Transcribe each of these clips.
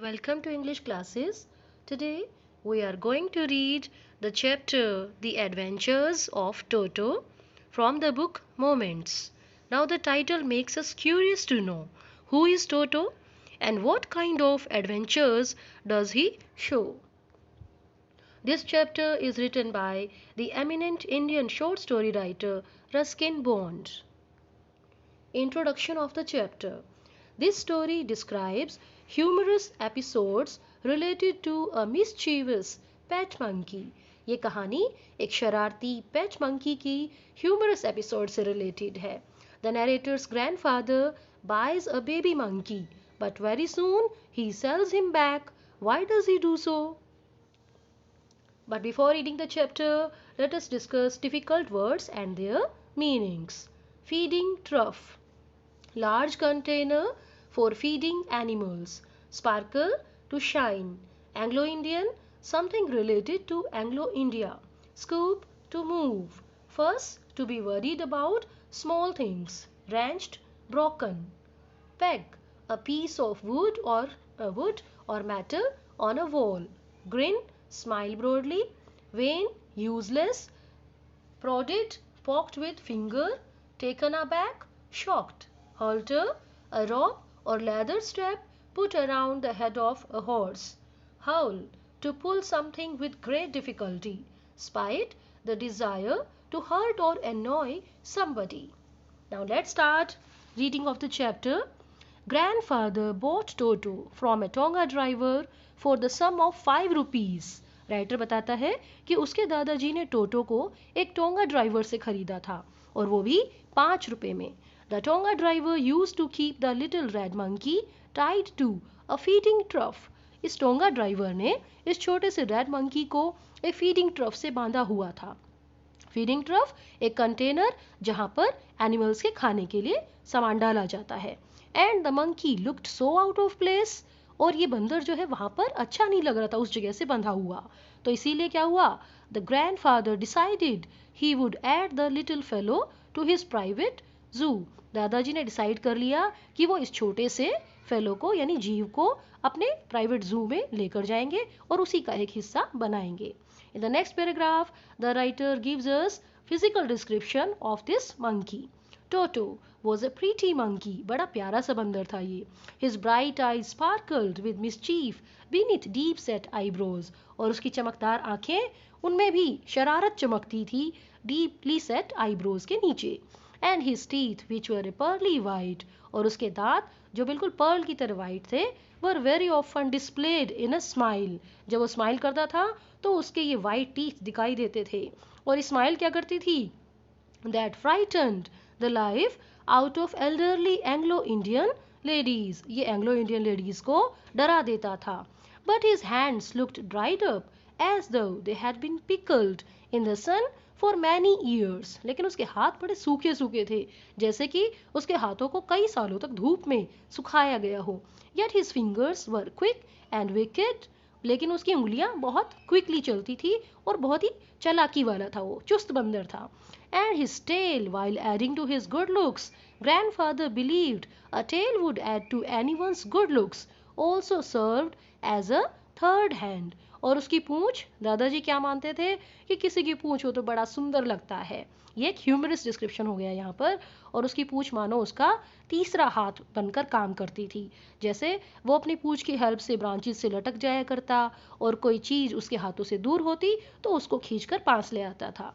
Welcome to English classes. Today we are going to read the chapter The Adventures of Toto from the book Moments. Now the title makes us curious to know who is Toto and what kind of adventures does he show. This chapter is written by the eminent Indian short story writer Ruskin Bond. Introduction of the chapter. This story describes humorous episodes related to a mischievous pet monkey. ये कहानी एक शरारती पेट monkey की humorous episode से related है. The narrator's grandfather buys a baby monkey, but very soon he sells him back. Why does he do so? But before reading the chapter, let us discuss difficult words and their meanings. Feeding trough. Large container for feeding animals. Sparkle, to shine. Anglo-Indian, something related to Anglo-India. Scoop, to move. Fuss, to be worried about small things. Wrenched, broken. Peg, a piece of wood or metal on a wall. Grin, smile broadly. Vain, useless. Prodded, poked with finger. Taken aback, shocked. Halter, a rope or leather strap put around the head of a horse. Howl, to pull something with great difficulty. Spite, the desire to hurt or annoy somebody. Now let's start reading of the chapter. Grandfather bought Toto from a Tonga driver for the sum of 5 rupees. Writer बताता है कि उसके दादाजी ने टोटो को एक tonga driver से खरीदा था और वो भी 5 रुपए में. The Tonga driver used to keep the little red monkey tied to a feeding trough. इस टोंगा ड्राइवर ने इस छोटे से रेड मंकी को एक फीडिंग ट्रफ से बांधा हुआ था. फीडिंग ट्रफ एक कंटेनर जहां पर एनिमल्स के खाने के लिए सामान डाला जाता है. And the monkey looked so out of place. और ये बंदर जो है वहां पर अच्छा नहीं लग रहा था उस जगह से बंधा हुआ. तो इसीलिए क्या हुआ? The grandfather decided he would add the little fellow to his private zoo. दादाजी ने डिसाइड कर लिया कि वो इस छोटे से फेलो को यानी जीव को अपने प्राइवेट जू में लेकर जाएंगे और उसी का एक हिस्सा बनाएंगे. In the next paragraph, the writer gives us physical description of this monkey. Toto was a pretty monkey. बड़ा प्यारा सा बंदर था ये. His bright eyes sparkled with mischief beneath deep set eyebrows. और उसकी चमकदार आंखें उनमें भी शरारत चमकती थी deeply set eyebrows के नीचे. And his teeth, which were a pearly white, और उसके दांत जो बिल्कुल पर्ल की तरह वाइट थे, were very often displayed in a smile. जब वो स्माइल करता था तो उसके ये वाइट टीथ दिखाई देते थे. और स्माइल क्या करती थी? That frightened the life out of elderly Anglo-Indian ladies. ये Anglo-Indian ladies को डरा देता था. But his hands looked dried up as though they had been pickled in the sun for many years. लेकिन उसके हाथ बड़े सूखे सूखे थे जैसे कि उसके हाथों को कई सालों तक धूप में सुखाया गया हो. Yet his fingers were quick and wicked. लेकिन उसकी उंगलियां बहुत क्विकली चलती थी और बहुत ही चालाकी वाला था, वो चुस्त बंदर था. And his tail, while adding to his good looks, grandfather believed a tail would add to anyone's good looks, also served as a third hand. और उसकी पूंछ, दादाजी क्या मानते थे कि किसी की पूंछ हो तो बड़ा सुंदर लगता है. ये एक ह्यूमरस डिस्क्रिप्शन हो गया यहाँ पर. और उसकी पूंछ मानो उसका तीसरा हाथ बनकर काम करती थी. जैसे वो अपनी पूंछ की हेल्प से ब्रांचेस से लटक जाया करता और कोई चीज उसके हाथों से दूर होती तो उसको खींचकर पास ले आता था.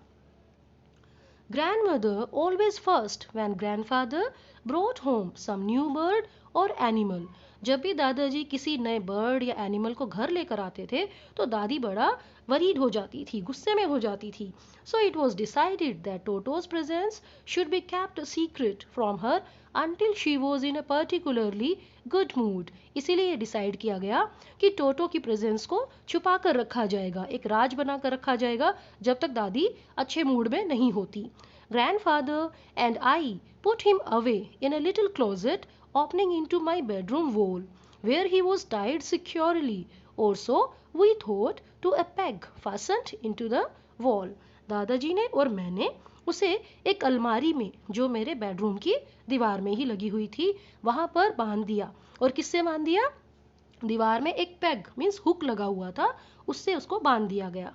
Grandmother always first when grandfather brought home some new bird or animal. जब भी दादाजी किसी नए बर्ड या एनिमल को घर लेकर आते थे तो दादी बड़ा वरीड हो जाती थी, गुस्से में हो जाती थी. So it was decided that Toto's presence should be kept a secret from her until she was in a particularly good mood. इसीलिए डिसाइड किया गया कि टोटो की प्रेजेंस को छुपा कर रखा जाएगा, एक राज बना कर रखा जाएगा जब तक दादी अच्छे मूड में नहीं होती. Grandfather and I put him away in a little closet opening into my bedroom wall, where he was tied securely, or so we thought, to a peg fastened into the wall. दादाजी ने और मैंने उसे एक अलमारी में जो मेरे बेडरूम की दीवार में ही लगी हुई थी वहां पर बांध दिया. और किससे बांध दिया? दीवार में एक पैग मीन्स हुक लगा हुआ था, उससे उसको बांध दिया गया.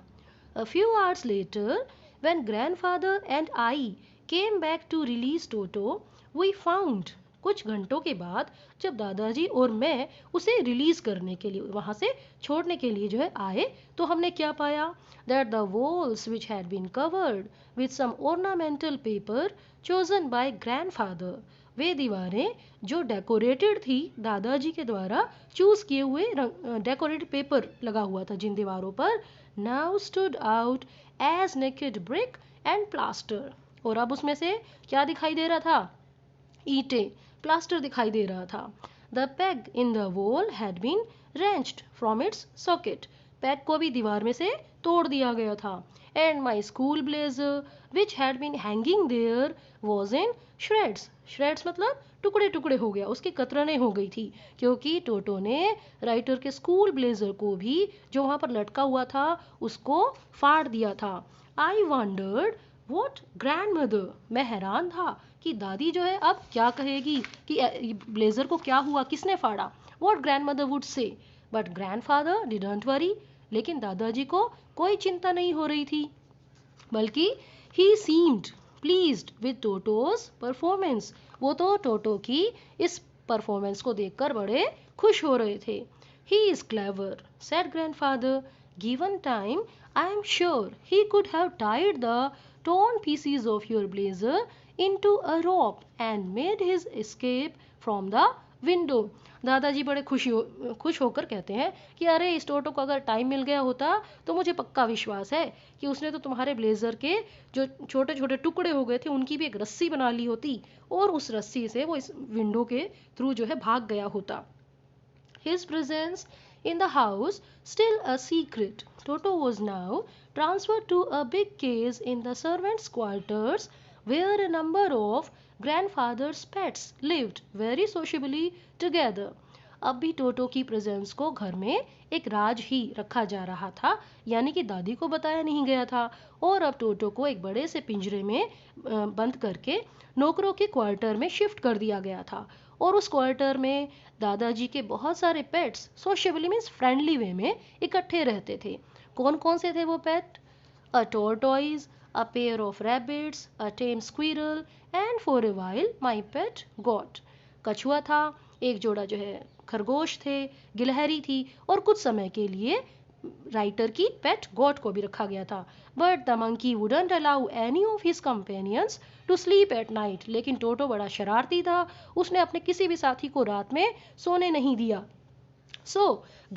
A few hours later, when grandfather and I came back to release Toto, we found कुछ घंटों के बाद जब दादाजी और मैं उसे रिलीज करने के लिए वहां से छोड़ने के लिए जो है आए, तो हमने क्या पाया? That the walls which had been covered with some ornamental paper chosen by grandfather, वे दीवारें जो डेकोरेटेड थी दादाजी के द्वारा चूज किए हुए डेकोरेटेड पेपर लगा हुआ था जिन दीवारों पर, now stood out as naked brick and plaster. और अब उसमें से क्या दिखाई दे रहा था? ईंटें, प्लास्टर दिखाई दे रहा था. The peg in the wall had been wrenched from its socket. Peg को भी दीवार में से तोड़ दिया गया था. And my school blazer, which had been hanging there, was in shreds. shreds मतलब टुकड़े टुकड़े हो गया, उसकी कतरनें हो गई थी, क्योंकि टोटो ने राइटर के स्कूल ब्लेजर को भी जो वहां पर लटका हुआ था उसको फाड़ दिया था. आई वंडर्ड व्हाट ग्रैंडमदर, मैं हैरान था कि दादी जो है अब क्या कहेगी कि ब्लेजर को क्या हुआ, किसने फाड़ा. What grandmother would say. But grandfather didn't worry, लेकिन दादाजी को कोई चिंता नहीं हो रही थी, बल्कि ही seemed pleased with Toto's performance. वो तो टोटो की इस परफॉर्मेंस को देखकर बड़े खुश हो रहे थे. He is clever, said grandfather. Given time I am sure he could have tied the torn pieces of your blazer into a rope and made his escape from the window. दादाजी बड़े खुश होकर कहते हैं कि अरे इस टोटो को अगर टाइम मिल गया होता तो मुझे पक्का विश्वास है कि उसने तो तुम्हारे ब्लेजर के जो छोटे छोटे टुकड़े हो गए थे उनकी भी एक रस्सी बना ली होती और उस रस्सी से वो इस विंडो के थ्रू जो है भाग गया होता. His presence in the house still a secret, Toto was now transferred to a big case in the servants' quarters where a number of grandfather's pets lived very sociably together. अब भी टोटो की presence को घर में एक राज ही रखा जा रहा था, यानी कि दादी को बताया नहीं गया था, और अब टोटो को एक बड़े से पिंजरे में बंद करके नौकरों के क्वार्टर में शिफ्ट कर दिया गया था. और उस क्वार्टर में दादाजी के बहुत सारे pets sociably means friendly way में इकट्ठे रहते थे. कौन कौन से थे वो pet? A tortoise, a pair of rabbits, a tame squirrel and for a while my pet goat. कछुआ था, एक जोड़ा जो है खरगोश थे, गिलहरी थी, और कुछ समय के लिए राइटर की पेट गॉट को भी रखा गया था. But the monkey wouldn't allow any of his companions to sleep at night. लेकिन टोटो बड़ा शरारती था, उसने अपने किसी भी साथी को रात में सोने नहीं दिया. So,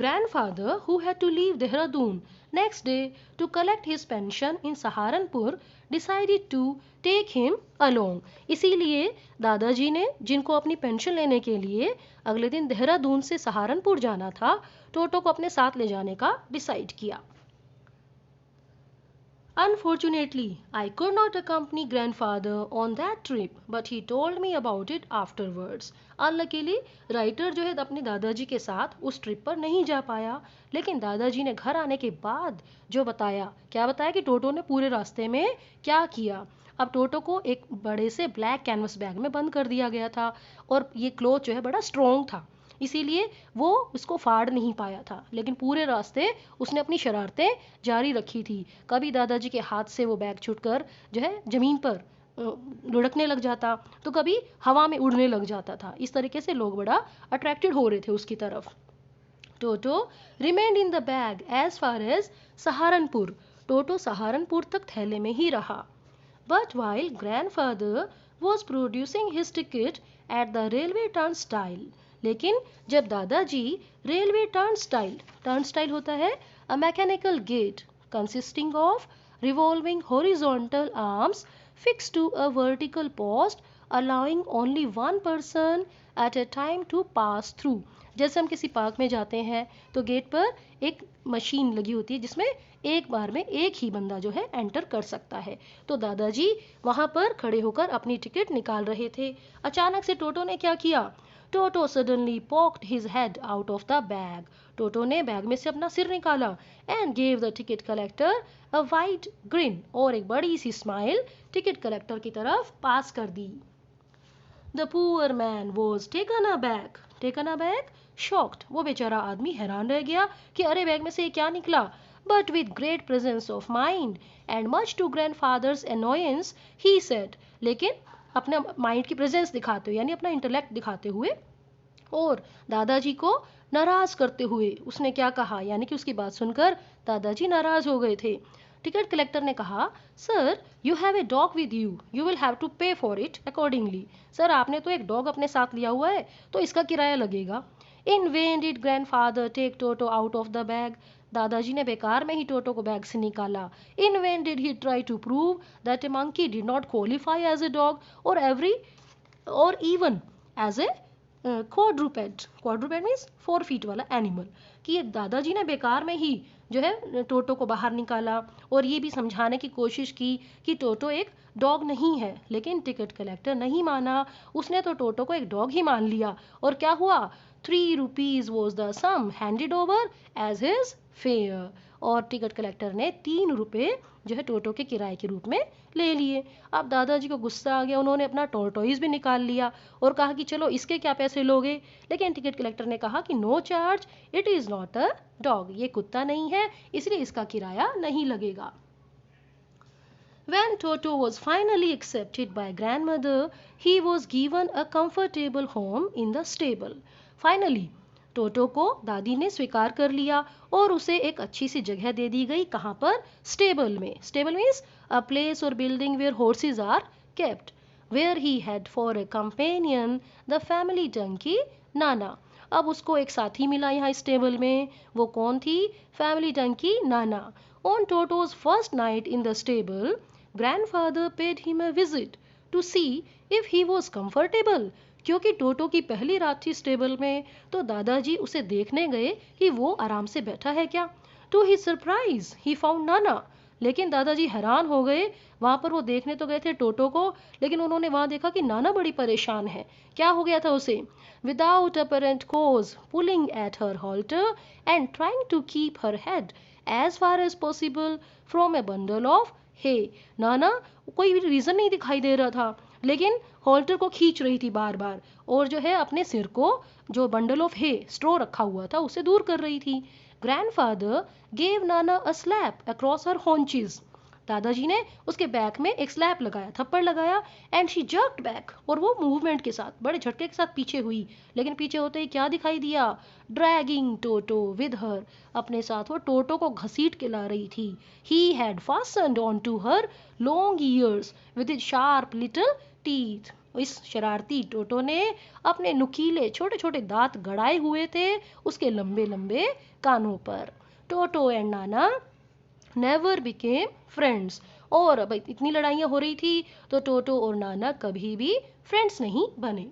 grandfather, who had to leave Dehradun next day to collect his pension in Saharanpur, decided to take him along. इसीलिए दादाजी ने, जिनको अपनी पेंशन लेने के लिए अगले दिन देहरादून से सहारनपुर जाना था, टोटो को अपने साथ ले जाने का डिसाइड किया. Unfortunately, I could not accompany grandfather on that trip, but he told me about it afterwards. Unluckily, writer जो है अपने दादाजी के साथ उस ट्रिप पर नहीं जा पाया, लेकिन दादाजी ने घर आने के बाद जो बताया, क्या बताया कि टोटो ने पूरे रास्ते में क्या किया. अब टोटो को एक बड़े से ब्लैक कैनवस बैग में बंद कर दिया गया था, और ये क्लॉथ जो है बड़ा स्ट्रॉन्ग था, इसीलिए वो उसको फाड़ नहीं पाया था. लेकिन पूरे रास्ते उसने अपनी शरारतें जारी रखी थी. कभी दादाजी के हाथ से वो बैग छूटकर जो है जमीन पर लुढ़कने लग जाता, तो कभी हवा में उड़ने लग जाता था. इस तरीके से लोग बड़ा अट्रैक्टेड हो रहे थे उसकी तरफ. Toto remained in the bag as far as Saharanpur. Toto Saharanpur तक थैले में ही रहा. But while grandfather was producing his ticket at the railway turnstile. लेकिन जब दादाजी रेलवे टर्नस्टाइल होता है a mechanical gate consisting of revolving horizontal arms fixed to a vertical post allowing only one person at a time to pass through. जैसे हम किसी park में जाते हैं तो गेट पर एक मशीन लगी होती है जिसमें एक बार में एक ही बंदा जो है एंटर कर सकता है. तो दादाजी वहां पर खड़े होकर अपनी टिकट निकाल रहे थे. अचानक से टोटो ने क्या किया? Toto suddenly poked his head out of the bag. Toto ने बैग में से अपना सिर निकाला and gave the ticket collector a wide grin. और एक बड़ी सी स्माइल टिकट कलेक्टर की तरफ पास कर दी. The poor man was taken aback. shocked. वो बेचारा आदमी हैरान रह गया कि अरे बैग में से ये क्या निकला. But with great presence of mind and much to grandfather's annoyance, he said. लेकिन अपने माइंड की प्रेजेंस दिखाते हुए यानी अपना इंटेलेक्ट दिखाते हुए और दादाजी को नाराज करते हुए उसने क्या कहा, यानी कि उसकी बात सुनकर दादाजी नाराज हो गए थे. टिकट कलेक्टर ने कहा, sir you have a dog with you, you will have to pay for it accordingly. Sir आपने तो एक डॉग अपने साथ लिया हुआ है तो इसका किराया लगेगा. In when did grandfather take Toto out of the bag. दादाजी ने बेकार में ही टोटो को बैग से निकाला. In when did he try to prove that a monkey did not qualify as a dog or even as a quadruped. Quadruped means 4 feet वाला animal. कि ये दादाजी ने बेकार में ही जो है टोटो को बाहर निकाला और ये भी समझाने की कोशिश की कि टोटो एक डॉग नहीं है. लेकिन टिकट कलेक्टर नहीं माना. उसने तो टोटो को एक डॉग ही मान लिया. और क्या हुआ, 3 rupees was the sum handed over as his fare. और टिकट कलेक्टर ने 3 रुपए जो है टोटो के किराए के रूप में ले लिए. अब दादाजी को गुस्सा आ गया. उन्होंने अपना टॉर्टोइज भी निकाल लिया और कहा कि चलो इसके क्या पैसे लोगे. लेकिन टिकट कलेक्टर ने कहा कि no charge, it is not a dog. ये कुत्ता नहीं है इसलिए इसका किराया नहीं लगेगा. When Toto was finally accepted by grandmother, he was given a comfortable home in the stable. Finally, टोटो को दादी ने स्वीकार कर लिया और उसे एक अच्छी सी जगह दे दी गई. कहाँ पर, स्टेबल में. स्टेबल मीन्स अ प्लेस और building where horses are kept. Where he had for a companion the family donkey Nana. अब उसको एक साथी मिला यहाँ स्टेबल में. वो कौन थी, family donkey Nana. On Toto's first night in the stable, grandfather paid him a visit to see if he was comfortable. क्योंकि टोटो की पहली रात थी स्टेबल में तो दादाजी उसे देखने गए कि वो आराम से बैठा है क्या. To his surprise he found Nana. लेकिन दादाजी हैरान हो गए. वहां पर वो देखने तो गए थे टोटो को, लेकिन उन्होंने वहां देखा कि नाना बड़ी परेशान है. क्या हो गया था उसे, without apparent cause pulling at her halter and trying to keep her head as far as possible from a bundle of hay. नाना कोई भी रीजन नहीं दिखाई दे रहा था लेकिन हॉल्टर को खींच रही थी बार बार और जो है अपने सिर को जो बंडल ऑफ हे स्ट्रो रखा हुआ था उसे दूर कर रही थी. Grandfather gave Nana a slap across her haunches. दादाजी ने उसके बैक में एक स्लैप लगाया, थप्पड़ लगाया. एंड शी जर्क्ड बैक, और वो मूवमेंट के साथ बड़े झटके के साथ पीछे हुई. लेकिन पीछे होते ही क्या दिखाई दिया, ड्रैगिंग टोटो विद हर. अपने साथ वो टोटो को घसीट के ला रही थी. He had fastened on to her long ears with his sharp little teeth. इस शरारती टोटो ने अपने नुकीले छोटे छोटे दांत गड़ाए हुए थे उसके लंबे लंबे कानों पर. टोटो and Nana never became friends. और अब इतनी लड़ाइयाँ हो रही थी तो टोटो और नाना कभी भी फ्रेंड्स नहीं बने.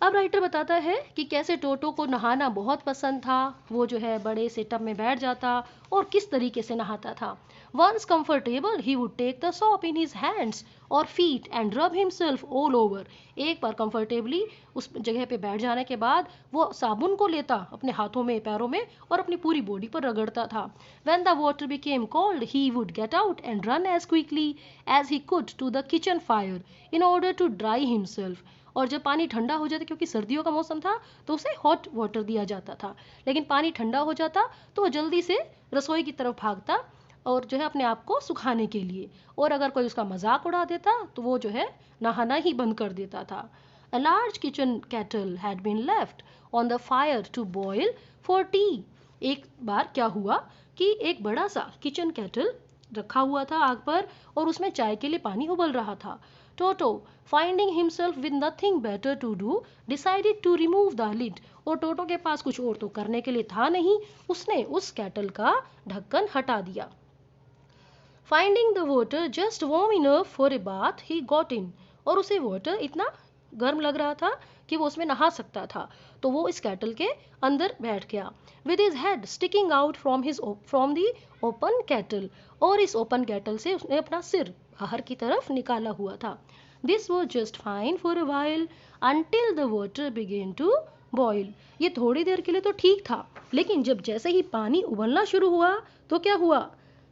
अब राइटर बताता है कि कैसे टोटो को नहाना बहुत पसंद था. वो जो है बड़े से टब में बैठ जाता और किस तरीके से नहाता था. Once comfortable he would take the soap in his hands और feet and rub himself all over. एक बार कंफर्टेबली उस जगह पे बैठ जाने के बाद वो साबुन को लेता अपने हाथों में पैरों में और अपनी पूरी बॉडी पर रगड़ता था. When the water became cold he would get out and run as quickly as he could to the kitchen fire in order to dry himself. और जब पानी ठंडा हो जाता, क्योंकि सर्दियों का मौसम था तो उसे हॉट वाटर दिया जाता था, लेकिन पानी ठंडा हो जाता तो वो जल्दी से रसोई की तरफ भागता और जो है अपने आप को सुखाने के लिए. और अगर कोई उसका मजाक उड़ा देता तो वो जो है नहाना ही बंद कर देता था. A large kitchen kettle had been left on the fire to boil for tea. एक बार क्या हुआ कि एक बड़ा सा किचन केटल रखा हुआ था आग पर और उसमें चाय के लिए पानी उबल रहा था. टोटो, finding himself with nothing better to do, decided to remove the lid. और टोटो के पास कुछ और तो करने के लिए था नहीं, उसने उस केटल का ढक्कन हटा दिया. Finding the water just warm enough for a bath, he got in. और उसे वाटर इतना गर्म लग रहा था कि वो उसमें नहा सकता था, तो वो इस केटल के अंदर बैठ गया. With his head sticking out from the open kettle. और इस ओपन केटल से उसने अपना सिर बाहर की तरफ निकाला हुआ था. This was just fine for a while until the water began to boil. ये थोड़ी देर के लिए तो ठीक था, लेकिन जब जैसे ही पानी उबलना शुरू हुआ तो क्या हुआ.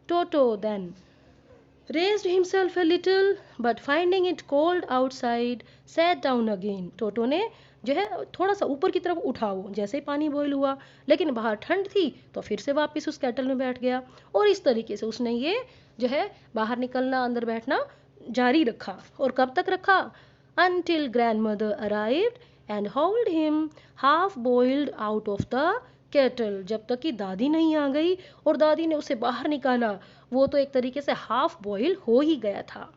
Toto then raised himself a little, but finding it cold outside, sat down again. टोटो ने जो है थोड़ा सा ऊपर की तरफ उठा वो, जैसे ही पानी बॉईल हुआ, लेकिन बाहर ठंड थी तो फिर से वापस उस केटल में बैठ गया। और इस तरीके से उसने ये जो है बाहर निकलना अंदर बैठना जारी रखा। और कब तक रखा? until grandmother arrived and hauled him half boiled out of the kettle, जब तक कि दादी नहीं आ गई और दादी ने उसे बाहर निकाला। वो तो एक तरीके से हाफ बॉयल हो ही गया था।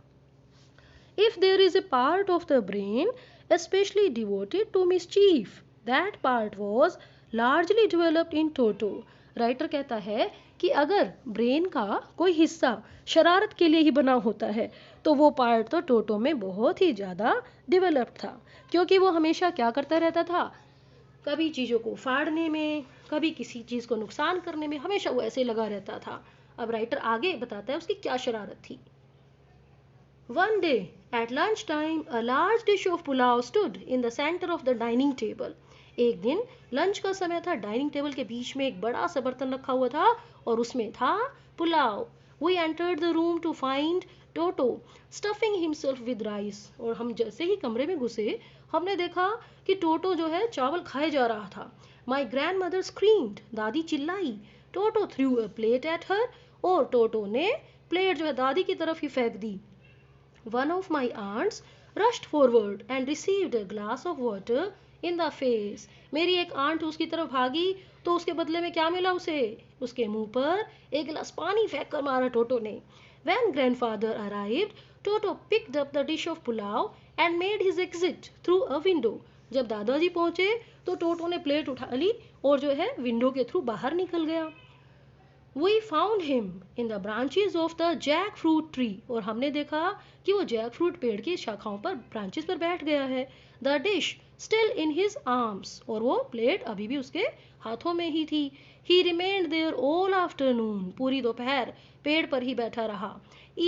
If there is a part of the brain especially devoted to mischief, that part was largely developed in Toto. Writer कहता है कि अगर ब्रेन का कोई हिस्सा शरारत के लिए ही बना होता है तो वो पार्ट तो टोटो में बहुत ही ज़्यादा डेवलप था, क्योंकि वो हमेशा क्या करता रहता था, कभी चीज़ों को फाड़ने में, कभी किसी चीज़ को नुकसान करने में, हमेशा वो ऐसे लगा रहता था। अब राइटर आगे बताता है उसकी क्या शरारत थी। One day, at lunchtime, a large dish of pulao stood in the center of the dining table. एक दिन लंच का समय था, डाइनिंग टेबल के बीच में एक बड़ा सा बर्तन रखा हुआ था और उसमें था pulao. We entered the room to find Toto stuffing himself with rice. और हम जैसे ही कमरे में घुसे हमने देखा कि टोटो जो है चावल खाए जा रहा था। My grandmother screamed. दादी चिल्लाई। Toto threw a plate at her. और टोटो ने प्लेट जो है दादी की तरफ ही फेंक दी। One of my aunts rushed forward and received a glass of water in the face. मेरी एक आंट उसकी तरफ भागी तो उसके बदले में क्या मिला उसे? उसके मुंह पर एक गिलास पानी फेंक कर मारा टोटो ने। When grandfather arrived, Toto picked up the dish of pulao and made his exit through a window. जब दादाजी पहुंचे तो टोटो ने प्लेट उठा ली और जो है विंडो के थ्रू बाहर निकल गया। We found him in the branches of the jackfruit tree. और हमने देखा कि वो जैकफ्रूट पेड़ की शाखाओं पर ब्रांचेस पर बैठ गया है। The dish still in his arms. और वो प्लेट अभी भी उसके हाथों में ही थी। He remained there all afternoon. पूरी दोपहर पेड़ पर ही बैठा रहा।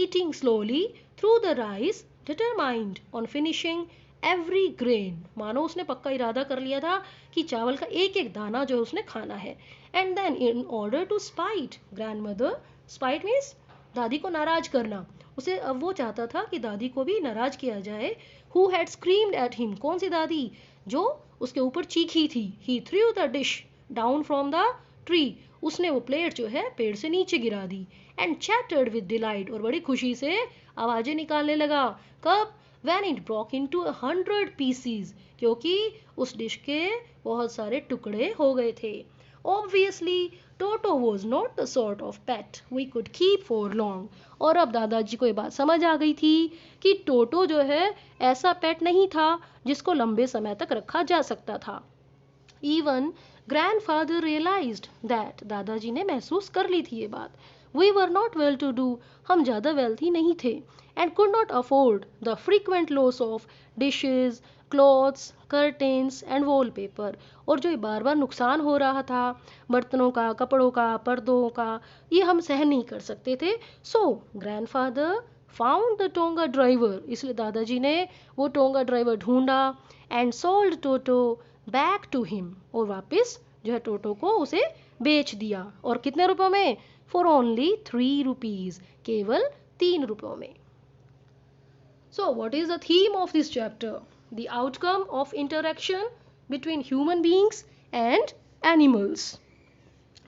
Eating slowly through the rice, determined on finishing every grain. मानो उसने पक्का इरादा कर लिया था कि चावल का एक एक दाना जो है उसने खाना है। And then in order to spite grandmother, spite means दादी को नाराज करना, उसे अब वो चाहता था कि दादी को भी नाराज किया जाए। Who had screamed at him? कौन सी दादी? जो उसके ऊपर चीखी थी। He threw the dish down from the tree. उसने वो प्लेट जो है पेड़ से नीचे गिरा दी। And chattered with delight. और बड़ी खुशी से आवाजें निकालने लगा। कब? When it broke into 100 pieces. क्योंकि उस डिश के बहुत सारे टुकड़े हो गए थे। Obviously, Toto was not the sort of pet we could keep for long. और अब दादाजी को ये बात समझ आ गई थी कि टोटो जो है ऐसा पेट नहीं था जिसको लंबे समय तक रखा जा सकता था। Even grandfather realized that. दादाजी ने महसूस कर ली थी ये बात। We were not well to do. हम ज़्यादा wealthy नहीं थे and could not afford the frequent loss of dishes, clothes, curtains and wallpaper. और जो बार बार नुकसान हो रहा था बर्तनों का, कपड़ों का, पर्दों का, ये हम सहन नहीं कर सकते थे। So grandfather found the Tonga driver. इसलिए दादाजी ने वो टोंगा ड्राइवर ढूंढा and sold Toto back to him. और वापस जो है टोटो को उसे बेच दिया। और कितने रुपयों में? For only 3 rupees. केवल 3 रुपयों में। So what is the theme of this chapter? The outcome of interaction between human beings and animals.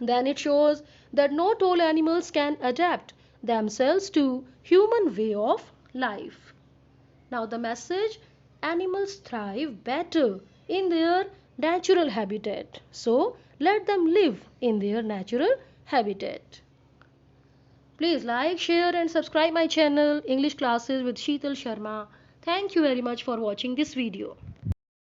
Then it shows that not all animals can adapt themselves to human way of life. Now the message: animals thrive better in their natural habitat. So let them live in their natural habitat. Please like, share and subscribe my channel English Classes with Sheetal Sharma. Thank you very much for watching this video.